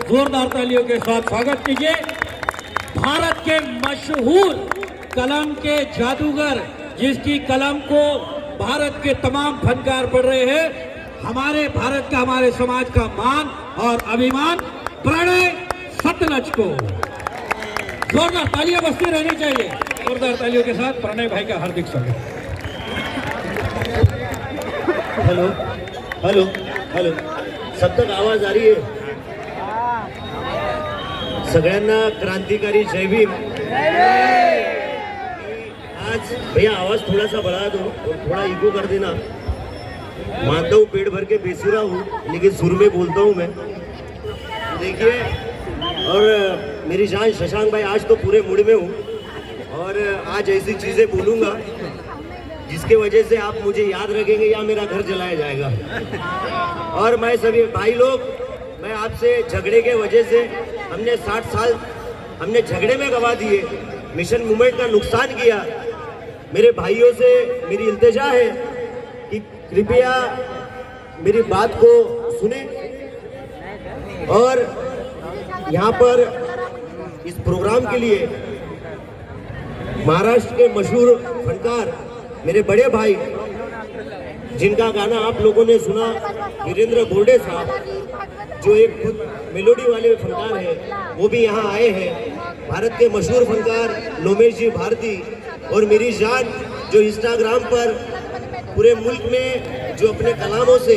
जोरदार तालियों के साथ स्वागत कीजिए भारत के मशहूर कलम के जादूगर, जिसकी कलम को भारत के तमाम फनकार पढ़ रहे हैं, हमारे भारत का, हमारे समाज का मान और अभिमान प्रणय सतलज को। जोरदार तालियां बजती रहनी चाहिए। जोरदार तालियों के साथ प्रणय भाई का हार्दिक स्वागत। हेलो हेलो हेलो, सब तक आवाज आ रही है? सगळ्यांना क्रांतिकारी जय भीम। आज भैया आवाज थोड़ा सा बढ़ा दो और थोड़ा इको कर देना। मानता हूँ पेट भर के बेसुरा हूँ, लेकिन सुर में बोलता हूँ मैं। देखिए, और मेरी जान शशांक भाई, आज तो पूरे मूड में हूँ और आज ऐसी चीजें बोलूंगा जिसके वजह से आप मुझे याद रखेंगे या मेरा घर जलाया जाएगा। और मैं सभी भाई लोग, मैं आपसे झगड़े के वजह से हमने 60 साल हमने झगड़े में गवा दिए, मिशन मूवमेंट का नुकसान किया। मेरे भाइयों से मेरी इल्तिजा है कि कृपया मेरी बात को सुने और यहाँ पर इस प्रोग्राम के लिए महाराष्ट्र के मशहूर फनकार मेरे बड़े भाई, जिनका गाना आप लोगों ने सुना, वीरेंद्र गोल्डे साहब, जो एक खुद मेलोडी वाले फनकार हैं, वो भी यहाँ आए हैं। भारत के मशहूर फनकार लोमेश जी भारती और मेरी जान, जो इंस्टाग्राम पर पूरे मुल्क में जो अपने कलामों से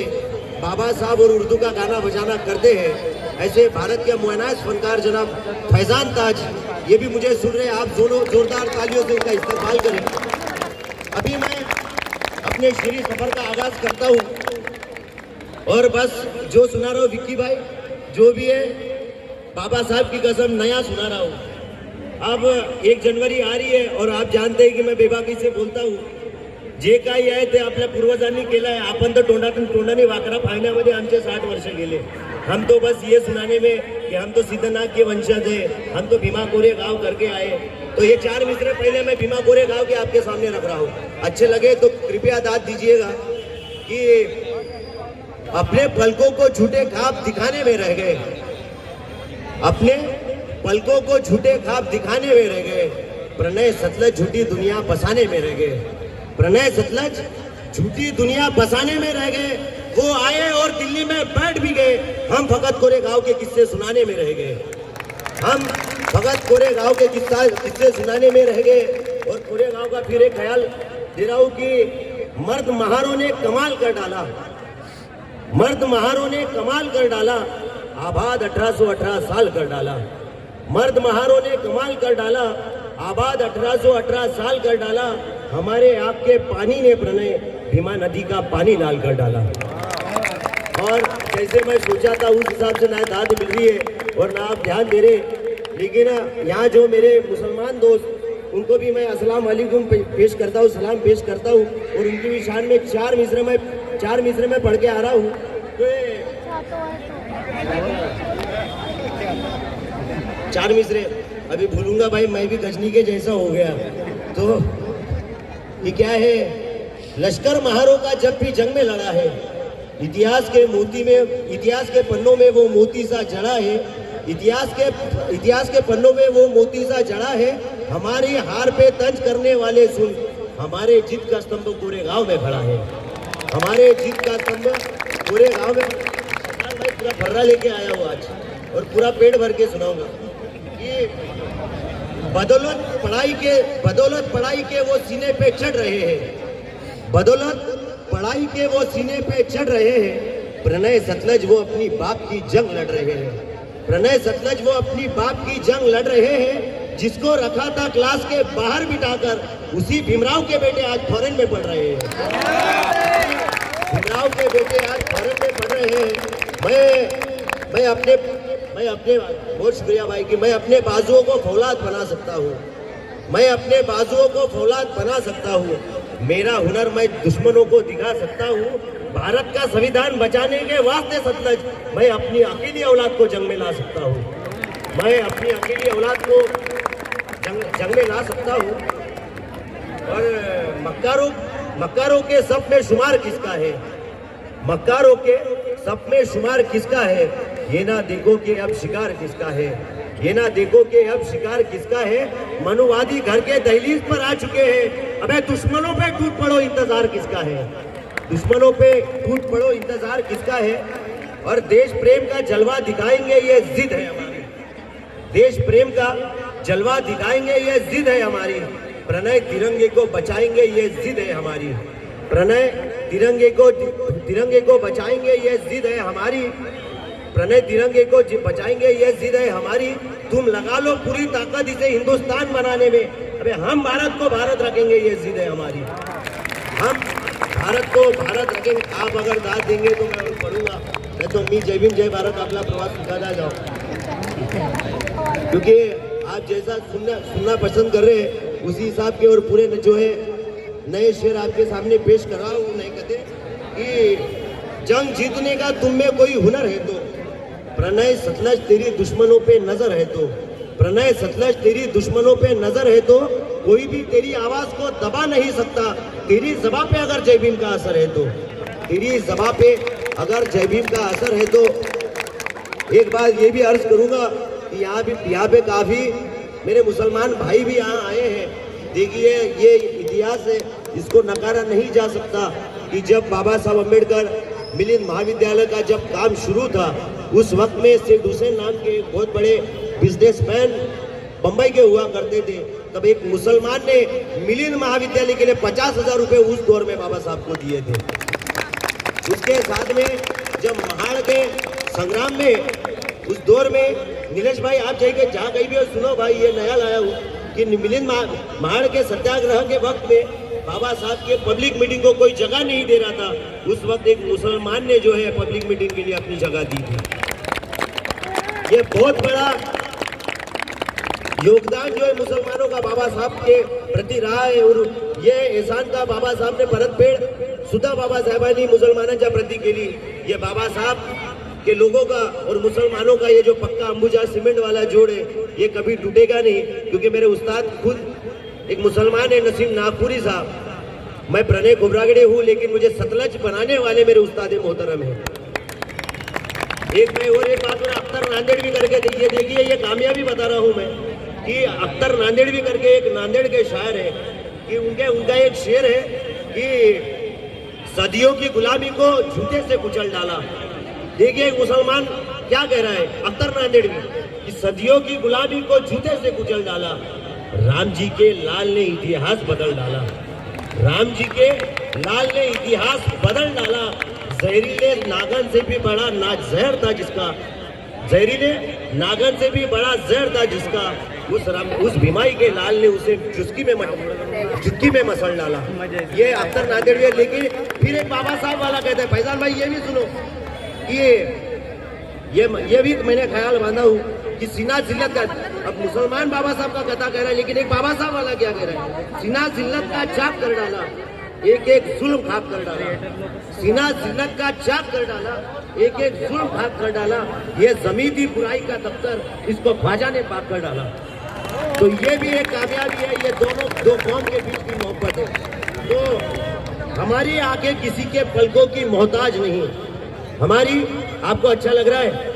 बाबा साहब और उर्दू का गाना बजाना करते हैं, ऐसे भारत के मुआनाज फनकार जनाब फैजान ताज, ये भी मुझे सुन रहे हैं। आप दोनों जोरदार तालियों से इनका इस्तेमाल करें। अभी मैं अपने शेरी सफर का आगाज करता हूँ और बस जो सुना रहा हूँ विक्की भाई, जो भी है बाबा साहब की कसम नया सुना रहा हूँ। अब 1 जनवरी आ रही है और आप जानते हैं कि मैं बेबाकी से बोलता हूँ, जे काही आहे ते आपल्या पूर्वजांनी केलं आहे। आपण तर तोंडातून तोंडाने वाकरा फाळण्यामध्ये आमचे 60 वर्ष गेले। हम तो बस ये सुनाने में कि हम तो सिद्धनाथ के वंशज है, हम तो भीमा कोरे गांव करके आए। तो ये 4 मिसरे पहले मैं भीमा कोरे गांव के आपके सामने रख रहा हूँ। अच्छे लगे तो कृपया दाद दीजिएगा कि अपने पलकों को झूठे ख्वाब दिखाने में रह गए, अपने पलकों को झूठे ख्वाब दिखाने में रह गए, प्रणय सतलज झूठी दुनिया बसाने में रह गए, प्रणय सतलज झूठी दुनिया बसाने में रह गए। वो आए और दिल्ली में बैठ भी गए, हम भगत कोरे गांव के किस्से सुनाने में रह गए, हम भगत कोरे गांव के किस्से सुनाने में रह गए। और कोरे गांव का फिर एक ख्याल दे रहा हूं कि मर्द महारों ने कमाल कर डाला, मर्द महारों ने कमाल कर डाला, आबाद 1818 साल कर डाला, मर्द महारों ने कमाल कर डाला, आबाद 1818 साल कर डाला, हमारे आपके पानी ने प्रणय भीमा नदी का पानी लाल कर डाला। और जैसे मैं सोचा था उस हिसाब से ना दाद मिल रही है और ना आप ध्यान दे रहे, लेकिन यहाँ जो मेरे मुसलमान दोस्त, उनको भी मैं अस्सलाम वालेकुम पेश करता हूँ, सलाम पेश करता हूँ और उनकी भी शान में 4 मिसरे में पढ़ के आ रहा हूँ। तो 4 मिसरे अभी भूलूंगा भाई, मैं भी गजनी के जैसा हो गया। तो ये क्या है? लश्कर महारों का जब भी जंग में लड़ा है, इतिहास के पन्नों में वो मोती सा जड़ा है, इतिहास के पन्नों में वो मोती सा जड़ा है। हमारी हार पे तंज करने वाले सुन, हमारे जीत का स्तंभ पूरे गांव में खड़ा है, हमारे जीत का स्तंभ पूरे गांव में। मैं पूरा फर्रा लेके आया हूँ आज और पूरा पेट भर के सुनाऊंगा कि बदौलत पढ़ाई के वो सीने पे चढ़ रहे हैं, बदौलत पढ़ाई के वो सीने पे चढ़ रहे हैं, प्रणय सतलज वो अपनी बाप की जंग लड़ रहे हैं, प्रणय सतलज वो अपनी बाप की जंग लड़ रहे हैं। जिसको रखा था क्लास के बाहर बिठाकर, उसी भीमराव के बेटे आज फॉरेन में पढ़ रहे हैं, भीमराव के बेटे आज फॉरेन में पढ़ रहे हैं। मैं अपने बहुत शुक्रिया भाई कि मैं अपने बाजुओं को फौलाद बना सकता हूँ, मैं अपने बाजुओं को फौलाद बना सकता हूँ, मेरा हुनर मैं दुश्मनों को दिखा सकता हूँ। भारत का संविधान बचाने के वास्ते सतलज मैं अपनी अकेली औलाद को जंग में ला सकता हूँ, मैं अपनी अकेली औलाद को जंग में ला सकता हूँ। और मक्कारों के सब में शुमार किसका है, मक्कारों के सब में शुमार किसका है? ये ना देखो कि अब शिकार किसका है, ये ना देखो कि अब शिकार किसका है। मनुवादी घर के दहलीज पर आ चुके हैं। अबे दुश्मनों पे टूट पड़ो, इंतजार किसका है? दुश्मनों पे टूट पड़ो, इंतजार किसका है? और देश प्रेम का जलवा दिखाएंगे, ये जिद है हमारी। देश प्रेम का जलवा दिखाएंगे, ये जिद है हमारी। प्रणय तिरंगे को बचाएंगे, ये जिद है हमारी। प्रणय तिरंगे को बचाएंगे, ये जिद है हमारी। प्रणय तिरंगे को बचाएंगे, ये जिद है हमारी। तुम लगा लो पूरी ताकत इसे हिंदुस्तान बनाने में। अबे हम भारत को भारत रखेंगे, ये जिद है हमारी। हम भारत को भारत रखेंगे। आप अगर दाद देंगे तो मैं पढ़ूंगा, मैं तो मी जय भीम जय भारत आपला प्रवास सुखादा जाओ, क्योंकि आप जैसा सुनना पसंद कर रहे हैं उसी हिसाब के और पूरे जो है नए शेर आपके सामने पेश कर रहा हूँ। नहीं कहते कि जंग जीतने का तुम में कोई हुनर है तो, प्रणय सतलज तेरी दुश्मनों पे नजर है तो, प्रणय सतलज तेरी दुश्मनों पे नजर है तो, कोई भी तेरी आवाज को दबा नहीं सकता। तेरी जबां पे अगर जय भीम का असर है तो, तेरी जबां पे अगर जय भीम का असर है तो। एक बात ये भी अर्ज करूंगा कि यहाँ पे काफी मेरे मुसलमान भाई भी यहाँ आए हैं। देखिए ये इतिहास है, इसको नकारा नहीं जा सकता कि जब बाबा साहब अम्बेडकर मिलिंद महाविद्यालय का जब काम शुरू था, उस वक्त में सेठ हुसैन नाम के एक बहुत बड़े बिजनेसमैन बंबई के हुआ करते थे। तब एक मुसलमान ने मिलिंद महाविद्यालय के लिए 50,000 रुपए उस दौर में बाबा साहब को दिए थे। उसके साथ में जब महाड़ के संग्राम में उस दौर में नीलेश भाई आप जाइए जहाँ कहीं भी हो, सुनो भाई ये नया लाया हूँ कि मिलिंद महाड़ के सत्याग्रह के वक्त में बाबा साहब के पब्लिक मीटिंग को कोई जगह नहीं दे रहा था। उस वक्त एक मुसलमान ने जो है पब्लिक मीटिंग के लिए अपनी जगह दी थी। ये बहुत बड़ा योगदान जो है मुसलमानों का बाबा साहब के प्रति रहा है। और ये एहसान का बाबा साहब ने परत पेड़ सुद्धा बाबा साहेबांनी मुसलमानांच्या प्रति केली। ये बाबा साहब के लोगों का और मुसलमानों का ये जो पक्का अंबुजा सीमेंट वाला जोड़ है, ये कभी टूटेगा नहीं। क्योंकि मेरे उस्ताद खुद एक मुसलमान है, नसीम नागपुरी साहब। मैं प्रणय खोबरागड़े हूँ, लेकिन मुझे सतलज बनाने वाले मेरे उस्ताद मोहतरम है। एक मैं और एक बात मैं अख्तर नांदेड़ भी करके देखिए ये कामयाबी बता रहा हूँ मैं कि अख्तर नांदेड़ भी करके एक नांदेड़ के शायर है कि उनका एक शेर है कि सदियों की गुलामी को जूते से कुचल डाला। देखिए एक मुसलमान क्या कह रहा है अख्तर नांदेड़ में कि सदियों की गुलामी को जूते से कुचल डाला। राम जी के लाल ने इतिहास बदल डाला। राम जी के लाल ने इतिहास बदल डाला। जहरीले नागन से भी बड़ा जहर था जिसका, जहरीले नागन से भी बड़ा जहर था जिसका, उस भीमाई के लाल ने उसे चुटकी में मसल डाला। ये अख्तर नांदेड़ में। लेकिन फिर एक बाबा साहब वाला कहता है, फैजान भाई ये भी सुनो, ये भी मैंने ख्याल बांधा हूँ कि सीना जिल्लत का, अब मुसलमान बाबा साहब का कथा कह रहा है, लेकिन एक बाबा साहब वाला क्या कह रहा है, सीना जिल्लत का चाक कर डाला, एक एक जुल्म खाक कर डाला। सीना जिल्लत का चाक कर डाला, एक एक जुल्म खाक कर डाला। ये जमीन थी बुराई का दफ्तर, इसको ख्वाजा ने पाक कर डाला। तो ये भी एक कामयाबी है। ये दोनों दो कौम के बीच की मोहब्बत है। तो हमारी आंखें किसी के पलकों की मोहताज नहीं। हमारी, आपको अच्छा लग रहा है?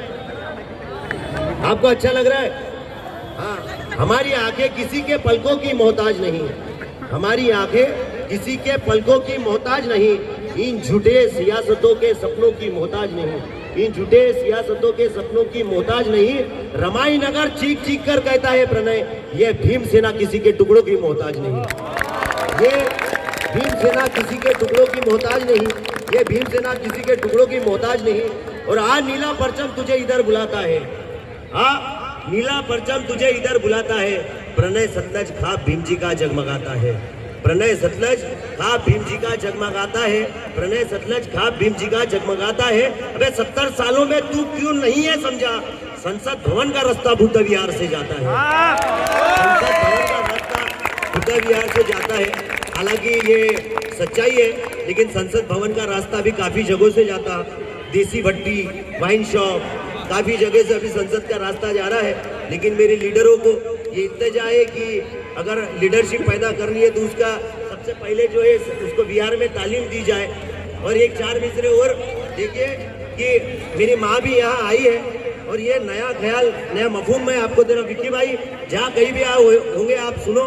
आपको अच्छा लग रहा है? हाँ, हमारी आंखें किसी के पलकों की मोहताज नहीं। हमारी आंखें किसी के पलकों की मोहताज नहीं। इन झूठे सियासतों के सपनों की मोहताज नहीं। इन झूठे सियासतों के सपनों की मोहताज नहीं। रमाई नगर चीख चीख कर कहता है प्रणय, ये भीमसेना किसी के टुकड़ों की मोहताज नहीं। ये भीमसेना किसी के टुकड़ों की मोहताज नहीं। ये भीमसेना किसी के टुकड़ों की मोहताज नहीं। और आज नीला परचम तुझे इधर बुलाता है। हाँ, नीला परचम तुझे इधर बुलाता है। प्रणय सतलज खाब भीम जी का जगमगाता है। प्रणय सतलज खाब भीम जी का जगमगाता है। प्रणय सतलज खाब भीम जी का जगमगाता है। अबे 70 सालों में तू क्यों नहीं है समझा, संसद भवन का रास्ता बुद्ध विहार से जाता है। संसद भवन का रास्ता बुद्ध विहार से जाता है। हालांकि ये सच्चाई है, लेकिन संसद भवन का रास्ता भी काफी जगहों से जाता। देसी भट्टी, वाइन शॉप, काफी जगह से अभी संसद का रास्ता जा रहा है। लेकिन मेरे लीडरों को ये इत्तेजा है कि अगर लीडरशिप पैदा करनी है तो उसका सबसे पहले जो है उसको बिहार में तालीम दी जाए। और एक 4 मिसरे और देखिए कि मेरी माँ भी यहाँ आई है और ये नया ख्याल, नया मफहूम मैं आपको दे रहा हूँ विक्की भाई, जहाँ कहीं भी आए होंगे आप सुनो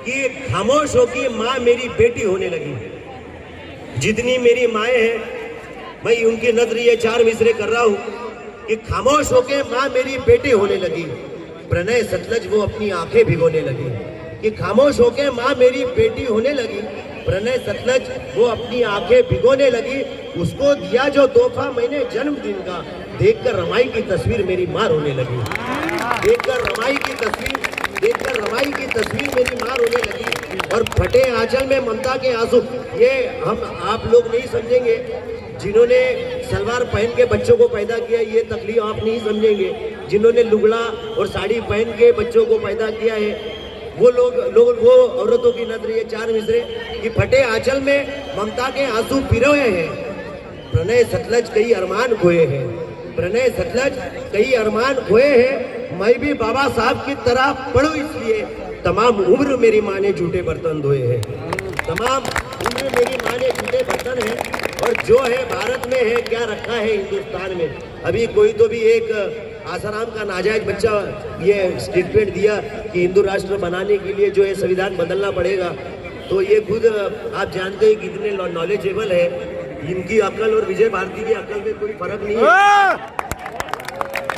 कि खामोश हो की माँ मेरी बेटी होने लगी। जितनी मेरी माएँ हैं मैं उनकी नजर ये 4 मिसरे कर रहा हूँ कि खामोश होके माँ मेरी बेटी होने लगी, प्रणय सतलज वो अपनी आंखें भिगोने लगी। कि खामोश होके माँ मेरी बेटी होने लगी, प्रणय सतलज वो अपनी आंखें भिगोने लगी। उसको दिया जो तोहफा मैंने जन्मदिन का, देखकर रमाई की तस्वीर मेरी माँ रोने लगी। देखकर रमाई की तस्वीर मेरी माँ रोने लगी। और फटे आंचल में ममता के आंसू, ये हम आप लोग नहीं समझेंगे, जिन्होंने सलवार पहन के बच्चों को पैदा किया ये तकलीफ आप नहीं समझेंगे। जिन्होंने लुगड़ा और साड़ी पहन के बच्चों को पैदा किया है वो लोग वो औरतों की नजर ये 4 मिसरे कि फटे आंचल में ममता के आंसू पिरोए हैं, प्रणय सतलज कई अरमान खोए हैं, प्रणय सतलज कई अरमान खोए हैं। मैं भी बाबा साहब की तरह पढ़ूं इसलिए तमाम उम्र मेरी माँ ने झूठे बर्तन धोए हैं, तमाम उम्र मेरी माँ ने झूठे बर्तन है। और जो है भारत में है क्या रखा है हिंदुस्तान में। अभी कोई तो भी एक आसाराम का नाजायज बच्चा ये स्टेटमेंट दिया कि हिंदू राष्ट्र बनाने के लिए जो है संविधान बदलना पड़ेगा, तो ये खुद आप जानते हैं कितने नॉलेजेबल है। इनकी अकल और विजय भारती की अकल में कोई फर्क नहीं है।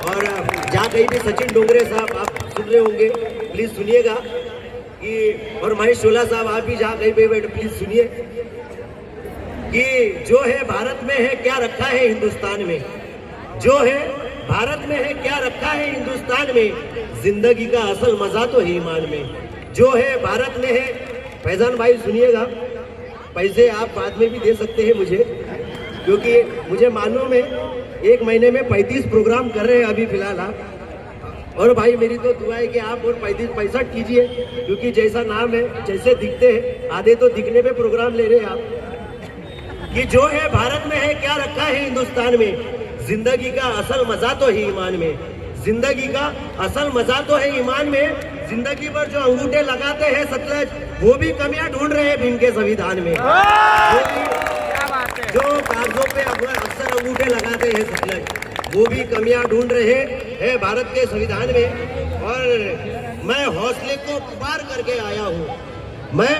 और जहाँ कहीं भी सचिन डोंगरे साहब आप सुन रहे होंगे प्लीज सुनिएगा कि, और महेश शोला साहब आप भी जहाँ कहीं पे बैठे प्लीज सुनिए कि जो है भारत में है क्या रखा है हिंदुस्तान में, जो है भारत में है क्या रखा है हिंदुस्तान में, जिंदगी का असल मजा तो है ईमान में। जो है भारत में है, फैजान भाई सुनिएगा, पैसे आप बाद में भी दे सकते हैं मुझे, क्योंकि मुझे मालूम है 1 महीने में 35 प्रोग्राम कर रहे हैं अभी फिलहाल आप। और भाई मेरी तो दुआ है कि आप और 35-65 कीजिए, क्योंकि जैसा नाम है जैसे दिखते हैं आधे तो दिखने पे प्रोग्राम ले रहे हैं आप। कि जो है भारत में है क्या रखा है हिंदुस्तान में, जिंदगी का असल मजा तो है ईमान में, जिंदगी का असल मजा तो है ईमान में। जिंदगी पर जो अंगूठे लगाते हैं सतलज वो भी कमियां ढूंढ रहे हैं भीम के संविधान में। जो कागजों पे अक्सर अंगूठे लगाते हैं सतलज वो भी कमियां ढूंढ रहे हैं भारत के संविधान में। और मैं हौसले को पार करके आया हूँ, मैं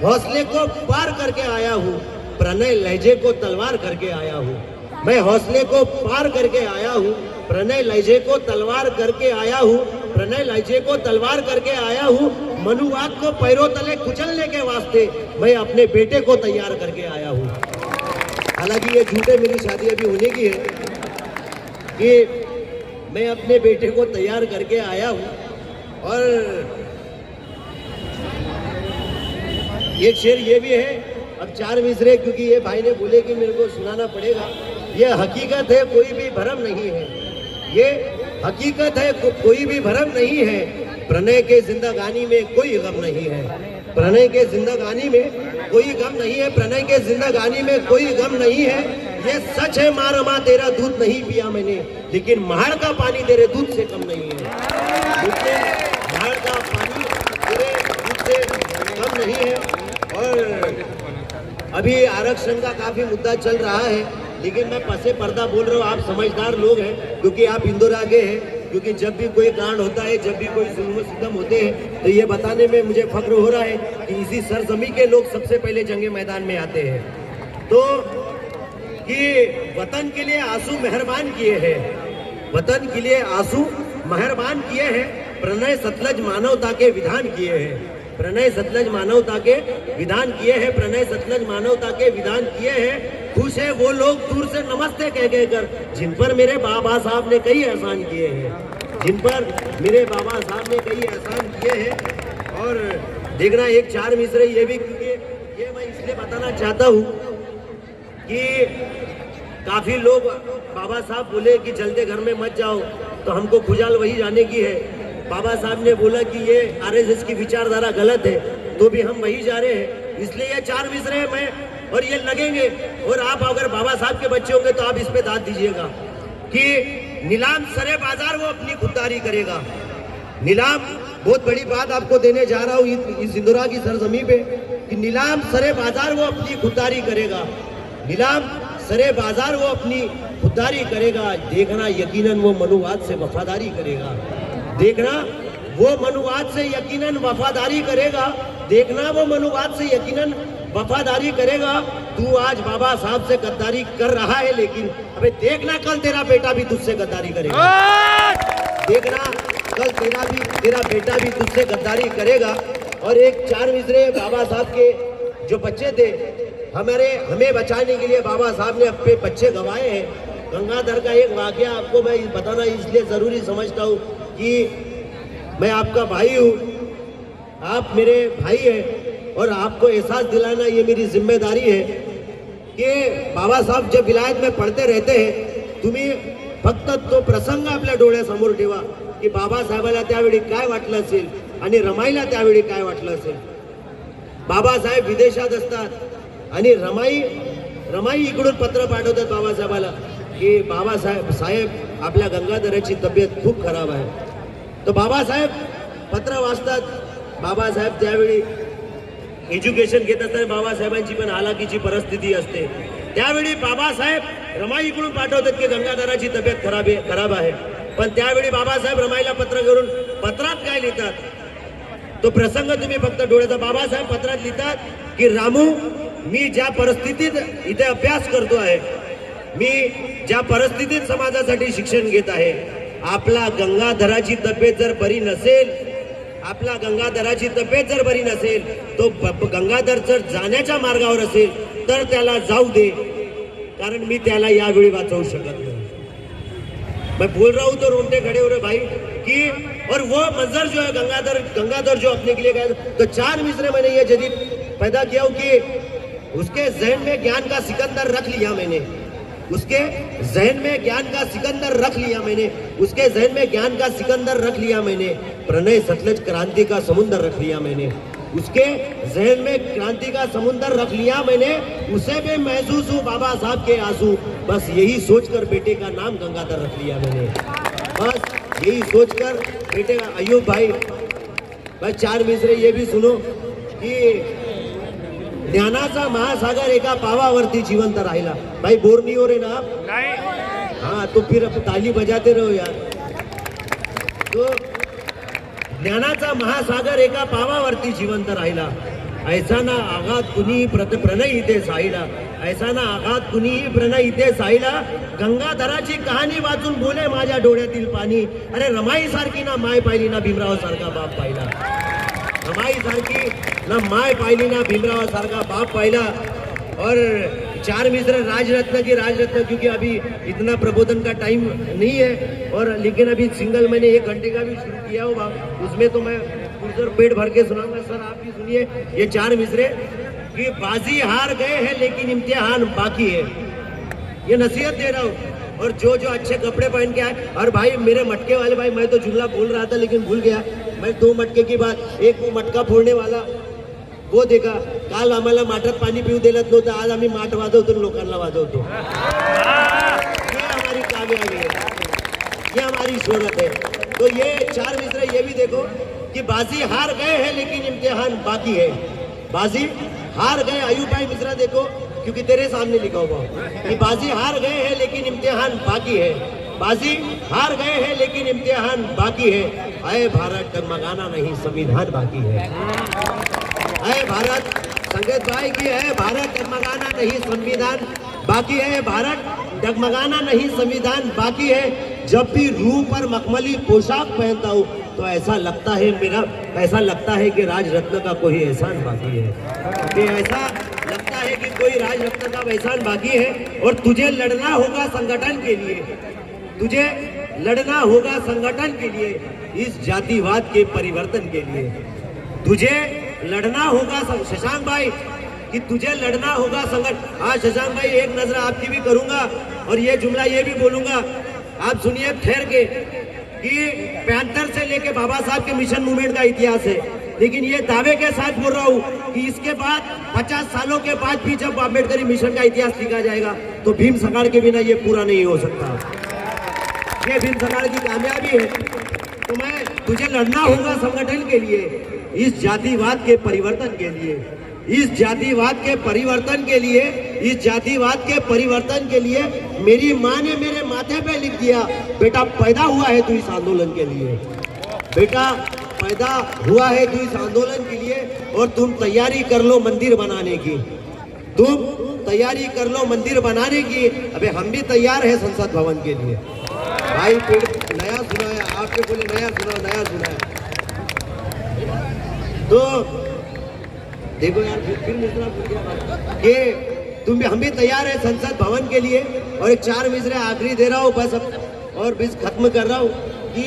हौसले को पार करके आया हूँ, प्रणय लहजे को तलवार करके आया हूँ। मैं हौसले को पार करके आया हूँ, प्रणय लहजे को तलवार करके आया हूँ, प्रणय लहजे को तलवार करके आया हूँ। मनुवाद को पैरों तले कुचलने के वास्ते मैं अपने बेटे को तैयार करके आया हूँ। हालांकि ये झूठे मेरी शादी अभी होने की है कि मैं अपने बेटे को तैयार करके आया हूँ। और एक शेर ये भी है, अब 4 मिसरे क्योंकि ये भाई ने बोले कि मेरे को सुनाना पड़ेगा। ये हकीकत है कोई भी भरम नहीं है, ये हकीकत है कोई भी भरम नहीं है, प्रणय के जिंदगानी में कोई गम नहीं है, प्रणय के जिंदगानी में कोई गम नहीं है, प्रणय के जिंदगानी में कोई गम नहीं है। ये सच है माँ रमा तेरा दूध नहीं पिया मैंने, लेकिन महाड़ का पानी तेरे दूध से कम नहीं है, लेकिन महाड़ का पानी तेरे दूध से कम नहीं है। और अभी आरक्षण का काफी मुद्दा चल रहा है, लेकिन मैं पसे पर्दा बोल रहा हूँ, आप समझदार लोग हैं क्योंकि आप इंदौरा के हैं। क्योंकि जब भी कोई कांड होता है, जब भी कोई जुल्म सितम होते हैं, तो ये बताने में मुझे फख्र हो रहा है कि इसी सरजमी के लोग सबसे पहले जंगे मैदान में आते हैं। तो कि वतन के लिए आंसू मेहरबान किए हैं, वतन के लिए आंसू मेहरबान किए हैं, प्रणय सतलज मानवता के विधान किए हैं, प्रणय सतलज मानवता के विधान किए हैं, प्रणय सतलज मानवता के विधान किए हैं। खुश है वो लोग दूर से नमस्ते कह कर, जिन पर मेरे बाबा साहब ने कई एहसान किए हैं, जिन पर मेरे बाबा साहब ने कई एहसान किए हैं। और देखना एक 4 मिसरे ये भी, क्योंकि ये मैं इसलिए बताना चाहता हूँ कि काफी लोग बाबा साहब बोले कि जलते घर में मत जाओ, तो हमको खुजाल वही जाने की है। बाबा साहब ने बोला कि ये आरएसएस की विचारधारा गलत है, तो भी हम वही जा रहे हैं। इसलिए ये 4 मिसरे मैं और ये लगेंगे। और आप अगर बाबा साहब के बच्चे होंगे तो आप इस पे दाद दीजिएगा कि नीलाम सरे बाजार वो अपनी खुददारी करेगा। नीलाम, बहुत बड़ी बात आपको देने जा रहा हूँ इस इंदौरा की सरजमी पे कि नीलाम सरे बाजार वो अपनी खुददारी करेगा, नीलाम सरे बाजार वो अपनी खुददारी करेगा, देखना यकीनन वो मनुवाद से वफादारी करेगा। देखना वो मनुवाद से यकीनन वफादारी करेगा। देखना वो मनुवाद से यकीनन वफादारी करेगा। तू आज बाबा साहब से गद्दारी कर रहा है, लेकिन अबे देखना कल तेरा बेटा भी तुझसे गद्दारी करेगा। देखना कल तेरा बेटा भी तुझसे गद्दारी करेगा। और एक 4 मिसरे बाबा साहब के जो बच्चे थे, हमें बचाने के लिए बाबा साहब ने अपने बच्चे गंवाए हैं। गंगाधर का एक वाकया आपको मैं बताना इसलिए जरूरी समझता हूँ कि मैं आपका भाई हूँ, आप मेरे भाई हैं, और आपको एहसास दिलाना ये मेरी जिम्मेदारी है की बाबा साहब जब विलायत में पढ़ते रहते हैं, तुम्ही फक्त तो प्रसंग आपल्या डोळ्यासमोर ठेवा की बाबासाहेबाला त्यावेळी काय वाटलं असेल आणि रमाईला त्यावेळी काय वाटलं असेल। बाबासाहेब विदेशात असतात आणि रमाई इकडून पत्र पाठवतात बाबासाहेबाला की बाबासाहेब आपल्या गंगाधराची तब्येत खूप खराब आहे। तर बाबासाहेब पत्र वाचतात। बाबासाहेब त्यावेळी एज्युकेशन घेत असताना बाबासाहेबांची पण हालाकीची परिस्थिती असते। त्यावेळी बाबासाहेब रमाईकडून पाठवतात की गंगाधराची तब्येत खराब आहे। पण त्यावेळी बाबासाहेब रमाईला पत्र करून पत्रात काय लिहितात तो प्रसंग तुम्ही फक्त डोळ्याचा। बाबासाहेब पत्रात लिहितात की रामू, मी ज्या परिस्थितीत इथे अभ्यास करतो आहे, मी ज्या परिस्थितीत समाजासाठी शिक्षण घेत आहे, आपला गंगाधराची तब्येत जर बरी नसेल, तो गंगाधर जर जाण्याच्या मार्गावर असेल तर त्याला जाऊ दे, कारण मी त्याला यावेळी वाचवू शकत नाही। मैं बोल रहा हूं तो रोंगटे खड़े हो रहे भाई कि, और वो मंजर जो है गंगाधर जो अपने के लिए गए, तो 4 मिसरे मैंने ये जदीद पैदा किया कि उसके जहन में ज्ञान का सिकंदर रख लिया मैंने, उसके जहन में ज्ञान का सिकंदर रख लिया मैंने, उसके जहन में ज्ञान का सिकंदर रख लिया मैंने, प्रणय सतलज क्रांति का समुंदर रख लिया मैंने, उसके जहन में क्रांति का समुंदर रख लिया मैंने, उसे भी महसूस हूँ बाबा साहब के आंसू, बस यही सोचकर बेटे का नाम गंगाधर रख लिया मैंने, बस यही सोचकर बेटे का। अयूब भाई, बस 4 मिसरे ये भी सुनो कि ज्ञानाचा महासागर एका पावावरती जिवंत राहिला। भाई बोर नहीं हो रहे ना आप? नहीं। हाँ तो फिर अब ताली बजाते रहो यार। तो ज्ञानाचा महासागर एका पावावरती जिवंत राहिला, ऐसा ना आघात कुणी प्रणय इथे साहिला, ऐसा ना आघात कुणी प्रणय इथे साहिला, गंगाधराची कहाणी वाचून बोले माझ्या डोळ्यातील पाणी, अरे रमाई सारखी ना माय पाहिली ना भीमराव सारखा बाप पाहिला, रमाई सारखी ना माय पाहिली ना भीमराव सारखा बाप पाहिला। और 4 मिसरे राजरत्न की राजरत्न, क्योंकि अभी इतना प्रबोधन का टाइम नहीं है, और लेकिन अभी सिंगल मैंने 1 घंटे का भी शुरू किया होगा, उसमें तो मैं उधर पेट भर के सुनाऊंगा। सर आप भी सुनिए ये 4 मिसरे कि बाजी हार गए हैं लेकिन इम्तिहान बाकी है, ये नसीहत दे रहा हूँ। और जो अच्छे कपड़े पहन के आए, और भाई मेरे मटके वाले भाई, मैं तो जुमला बोल रहा था लेकिन भूल गया, मैं 2 मटके की बात, एक वो मटका फोडणे वाला वो देखा, काल आम्हाला माठात पाणी पिऊ दिलत नव्हतं, आज आम्ही माठ वाजवतो लोकांना वाजवतो। ये हमारी कामयाबी है, ये हमारी शोहरत है। तो ये 4 मिसरे ये भी देखो कि बाजी हार गए हैं लेकिन इम्तिहान बाकी है, बाजी हार गए। अयूब भाई मिश्रा देखो, क्योंकि तेरे सामने लिखा हुआ कि बाजी हार गए हैं लेकिन इम्तिहान बाकी है, बाजी हार गए हैं लेकिन इम्तिहान बाकी है, अय भारत डगमगाना नहीं संविधान बाकी है, अय भारत, संगत भाई की है भारत डगमगाना नहीं संविधान बाकी है, भारत डगमगाना नहीं संविधान बाकी है। जब भी रूह पर मखमली पोशाक पहनता हूँ तो ऐसा लगता है कि राजरत्न का कोई एहसान बाकी है, कि ऐसा लगता है कि कोई राजरत्न का एहसान बाकी है। और तुझे लड़ना होगा संगठन के लिए, तुझे लड़ना होगा संगठन के लिए, इस जातिवाद के परिवर्तन के लिए तुझे लड़ना होगा। शशांक भाई कि तुझे लड़ना होगा संगठन। हाँ शशांक भाई, एक नजर आपकी भी करूंगा और ये जुमला ये भी बोलूंगा, आप सुनिए ठहर के कि पैंथर से लेके बाबा साहब के मिशन मूवमेंट का इतिहास है, लेकिन ये दावे के साथ बोल रहा हूँ कि इसके बाद 50 सालों के बाद भी जब अम्बेडकरी मिशन का इतिहास लिखा जाएगा तो भीम सगाड़ के बिना ये पूरा नहीं हो सकता। ये भीम सगाड़ की कामयाबी है। तो मैं तुझे लड़ना होगा संगठन के लिए, इस जातिवाद के परिवर्तन के लिए, इस जातिवाद के परिवर्तन के लिए, इस जातिवाद के परिवर्तन के लिए मेरी माँ ने मेरे माथे पे लिख दिया, बेटा पैदा हुआ है तू इस आंदोलन के लिए, बेटा पैदा हुआ है तू इस आंदोलन के लिए, और तुम तैयारी कर लो मंदिर बनाने की, तुम तैयारी कर लो मंदिर बनाने की। अबे हम भी तैयार है संसद भवन के लिए। भाई फिर नया सुनाया, आपके बोले नया सुनाया। तो देखो यार, फिर मिश्रा बोल गया कि हम भी तैयार है संसद भवन के लिए। और एक 4 मिसरे आखिरी दे रहा हूँ बस अब, और बीच खत्म कर रहा हूँ कि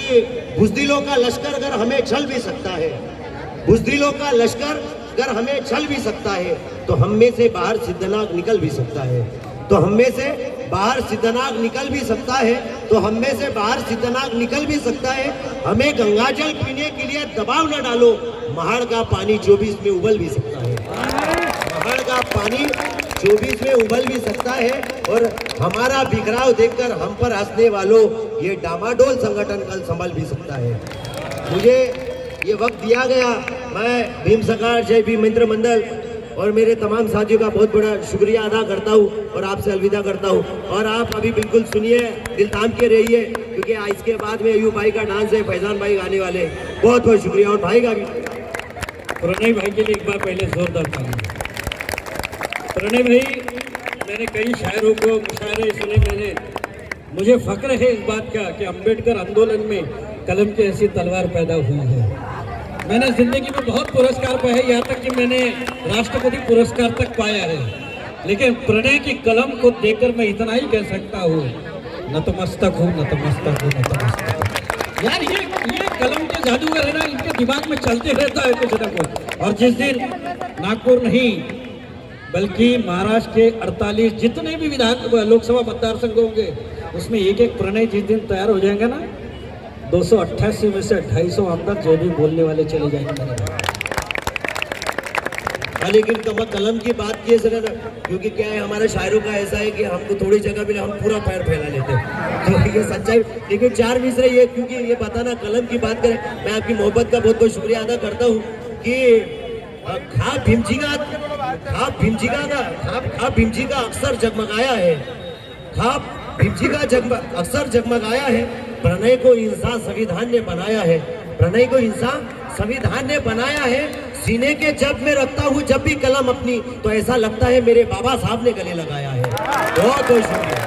बुज़दिलों का लश्कर अगर हमें छल भी सकता है, बुज़दिलों का लश्कर अगर हमें छल भी सकता है, तो हम में से बाहर सिद्धनाग निकल भी सकता है, तो हम में से बाहर सिद्धनाग निकल भी सकता है, तो हम में से बाहर सिद्धनाग निकल भी सकता है। हमें गंगाजल पीने के लिए दबाव न डालो, महाड़ का पानी 24 में उबल भी सकता है, महाड़ का पानी 24 में उबल भी सकता है। और हमारा बिखराव देखकर हम पर हंसने वालों, ये डामाडोल संगठन कल संभल भी सकता है। मुझे ये वक्त दिया गया, मैं भीम सरकार जय भीम मित्र मंडल और मेरे तमाम साथियों का बहुत बड़ा शुक्रिया अदा करता हूँ और आपसे अलविदा करता हूँ। और आप अभी बिल्कुल सुनिए, दिल थाम के रहिए, क्योंकि इसके बाद में अयूब भाई का डांस है, फैजान भाई गाने वाले। बहुत बहुत शुक्रिया। और भाई का भी, प्रणय भाई के लिए एक बार पहले जोरदार ताली। प्रणय भाई, मैंने कई शायरों को मुशायरे सुने, मुझे फख्र है इस बात का कि अंबेडकर आंदोलन में कलम की ऐसी तलवार पैदा हुई है। मैंने जिंदगी में बहुत पुरस्कार पाए, यहाँ तक कि मैंने राष्ट्रपति पुरस्कार तक पाया है, लेकिन प्रणय की कलम को देखकर मैं इतना ही कह सकता हूँ, नतमस्तक हूँ, नतमस्तक हूँ, नतमस्तक हूँ। यार ये कलम के जादूगर है ना, इनके दिमाग में चलते रहता है कुछ ना कुछ। और जिस दिन नागपुर नहीं बल्कि महाराष्ट्र के 48 जितने भी लोकसभा मतदार संघ होंगे, उसमें एक एक प्रणय जिस दिन तैयार हो जाएंगे ना, 288 में से 250 आमदार जो भी बोलने वाले चले जाएंगे मेरे। लेकिन कलम की बात की सर, क्योंकि क्या है हमारे शायरों का ऐसा है कि हमको थोड़ी जगह मिले हम पूरा पैर फैला लेते हैं, तो ये सच्चाई। लेकिन 4 मिसरे ये, क्योंकि ये बताना कलम की बात करें, मैं आपकी मोहब्बत का बहुत बहुत शुक्रिया अदा करता हूँ कि खाब भीमजी का अक्सर जगमगाया है, खाब भीमजी का अक्सर जगमगाया है। प्रणय को इंसान संविधान ने बनाया है, प्रणय को इंसान संविधान ने बनाया है। सीने के जब मैं रखता हूँ जब भी कलम अपनी, तो ऐसा लगता है मेरे बाबा साहब ने गले लगाया है। बहुत बहुत शुक्रिया।